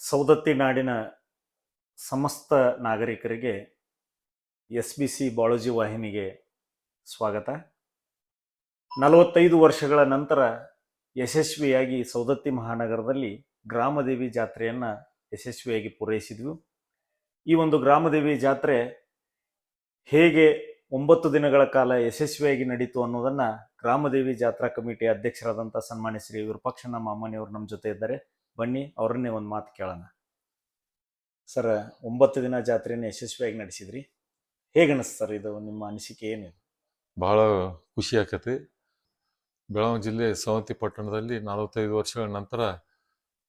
ಸೌದತ್ತಿ ನಾಡಿನ ಸಮಸ್ತ ನಾಗರಿಕರಿಗೆ SBC ಬಾಳೋಜಿ ವಾಹಿನಿಗೆ ಸ್ವಾಗತ. 45 ವರ್ಷಗಳ ನಂತರ ಯಶಸ್ವಿಯಾಗಿ ಸೌದತ್ತಿ ಮಹಾನಗರದಲ್ಲಿ ಗ್ರಾಮದೇವಿ ಜಾತ್ರೆಯನ್ನು ಯಶಸ್ವಿಯಾಗಿ ಪೂರೈಸಿದ್ವಿ. ಈ ಒಂದು ಗ್ರಾಮದೇವಿ ಜಾತ್ರೆ ಹೇಗೆ 9 ದಿನಗಳ ಕಾಲ ಯಶಸ್ವಿಯಾಗಿ ನಡೀತು ಅನ್ನೋದನ್ನು ಗ್ರಾಮದೇವಿ ಜಾತ್ರಾ ಕಮಿಟಿಯ ಅಧ್ಯಕ್ಷರಾದಂಥ ಸನ್ಮಾನ್ಯ ಶ್ರೀ ವಿರೂಪಾಕ್ಷಣ್ಣ ಮಾಮನಿಯವರು ನಮ್ಮ ಜೊತೆ ಇದ್ದಾರೆ. ಬನ್ನಿ ಅವರನ್ನೇ ಒಂದು ಮಾತು ಕೇಳೋಣ. ಸರ್, 9 ದಿನ ಜಾತ್ರೆಯನ್ನು ಯಶಸ್ವಿಯಾಗಿ ನಡೆಸಿದ್ರಿ. ಹೇಗೆ ಅನಿಸ್ತು ಸರ್? ಇದು ನಿಮ್ಮ ಅನಿಸಿಕೆ ಏನಿದೆ? ಬಹಳ ಖುಷಿ ಆಕತಿ. ಬೆಳಗಾವಿ ಜಿಲ್ಲೆ ಸವದತ್ತಿ ಪಟ್ಟಣದಲ್ಲಿ 45 ವರ್ಷಗಳ ನಂತರ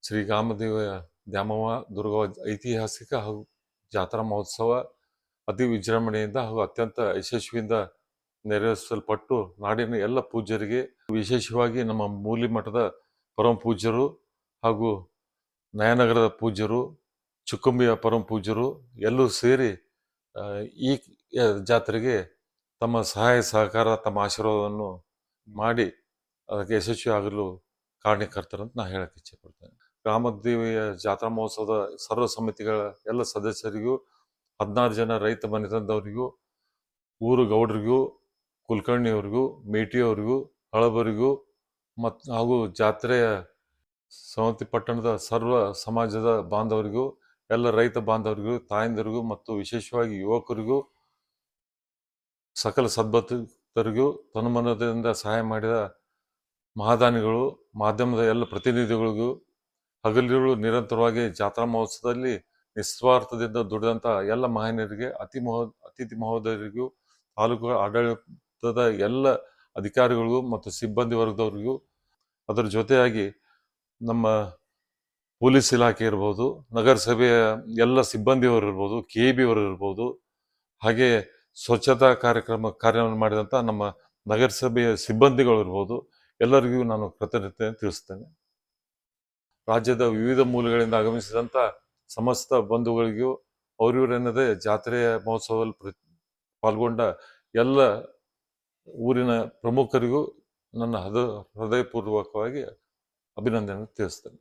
ಶ್ರೀ ಗ್ರಾಮದೇವ ದ್ಯಾಮವ್ವ ದುರ್ಗವ್ವ ಐತಿಹಾಸಿಕ ಹಾಗೂ ಜಾತ್ರಾ ಮಹೋತ್ಸವ ಅತಿ ವಿಜೃಂಭಣೆಯಿಂದ ಹಾಗೂ ಅತ್ಯಂತ ಯಶಸ್ವಿಯಿಂದ ನೆರವೇರಿಸಲ್ಪಟ್ಟು ನಾಡಿನ ಎಲ್ಲ ಪೂಜ್ಯರಿಗೆ, ವಿಶೇಷವಾಗಿ ನಮ್ಮ ಮೂಲಿ ಮಠದ ಪರಮ ಪೂಜ್ಯರು ಹಾಗೂ ನಯನಗರದ ಪೂಜ್ಯರು, ಚುಕ್ಕುಂಬಿಯ ಪರಮ ಪೂಜ್ಯರು ಎಲ್ಲರೂ ಸೇರಿ ಈ ಜಾತ್ರೆಗೆ ತಮ್ಮ ಸಹಾಯ ಸಹಕಾರ, ತಮ್ಮ ಆಶೀರ್ವಾದವನ್ನು ಮಾಡಿ ಅದಕ್ಕೆ ಯಶಸ್ವಿ ಆಗಲು ಕಾರಣಕರ್ತರಂತ ನಾನು ಹೇಳಕ್ಕೆ ಇಚ್ಛೆ ಪಡ್ತೇನೆ. ಗ್ರಾಮದೇವಿಯ ಜಾತ್ರಾ ಮಹೋತ್ಸವದ ಸರ್ವ ಸಮಿತಿಗಳ ಎಲ್ಲ ಸದಸ್ಯರಿಗೂ, 16 ಜನ ರೈತ ಮನೆತನದವರಿಗೂ, ಊರು ಗೌಡರಿಗೂ, ಕುಲಕರ್ಣಿಯವರಿಗೂ, ಮೇಟಿಯವರಿಗೂ, ಹಳಬರಿಗೂ ಹಾಗೂ ಜಾತ್ರೆಯ ಸವದತ್ತಿ ಪಟ್ಟಣದ ಸರ್ವ ಸಮಾಜದ ಬಾಂಧವರಿಗೂ, ಎಲ್ಲ ರೈತ ಬಾಂಧವರಿಗೂ, ತಾಯಂದಿರಿಗೂ ಮತ್ತು ವಿಶೇಷವಾಗಿ ಯುವಕರಿಗೂ, ಸಕಲ ಸದ್ಭಕ್ತರಿಗೂ, ತನುಮನದಿಂದ ಸಹಾಯ ಮಾಡಿದ ಮಹಾದಾನಿಗಳು, ಮಾಧ್ಯಮದ ಎಲ್ಲ ಪ್ರತಿನಿಧಿಗಳಿಗೂ, ಹಗಲಿರುಳು ನಿರಂತರವಾಗಿ ಜಾತ್ರಾ ಮಹೋತ್ಸವದಲ್ಲಿ ನಿಸ್ವಾರ್ಥದಿಂದ ದುಡಿದಂಥ ಎಲ್ಲ ಮಹನೀಯರಿಗೆ, ಅತಿಥಿ ಮಹೋದಯರಿಗೂ, ತಾಲೂಕು ಆಡಳಿತದ ಎಲ್ಲ ಅಧಿಕಾರಿಗಳಿಗೂ ಮತ್ತು ಸಿಬ್ಬಂದಿ ವರ್ಗದವರಿಗೂ, ಅದರ ಜೊತೆಯಾಗಿ ನಮ್ಮ ಪೊಲೀಸ್ ಇಲಾಖೆ ಇರ್ಬೋದು, ನಗರಸಭೆಯ ಎಲ್ಲ ಸಿಬ್ಬಂದಿಯವರು ಇರ್ಬೋದು, KB ಅವರು ಇರ್ಬೋದು, ಹಾಗೆ ಸ್ವಚ್ಛತಾ ಕಾರ್ಯವನ್ನು ಮಾಡಿದಂಥ ನಮ್ಮ ನಗರಸಭೆಯ ಸಿಬ್ಬಂದಿಗಳು ಇರ್ಬೋದು, ಎಲ್ಲರಿಗೂ ನಾನು ಕೃತಜ್ಞತೆಯನ್ನು ತಿಳಿಸ್ತೇನೆ. ರಾಜ್ಯದ ವಿವಿಧ ಮೂಲಗಳಿಂದ ಆಗಮಿಸಿದಂಥ ಸಮಸ್ತ ಬಂಧುಗಳಿಗೂ, ಅವರಿವರೆನ್ನದೇ ಜಾತ್ರೆಯ ಮಹೋತ್ಸವದಲ್ಲಿ ಪಾಲ್ಗೊಂಡ ಎಲ್ಲ ಊರಿನ ಪ್ರಮುಖರಿಗೂ ನನ್ನ ಹೃದಯಪೂರ್ವಕವಾಗಿ ಅಭಿನಂದನೆ ತಿಳಿಸ್ತೇನೆ.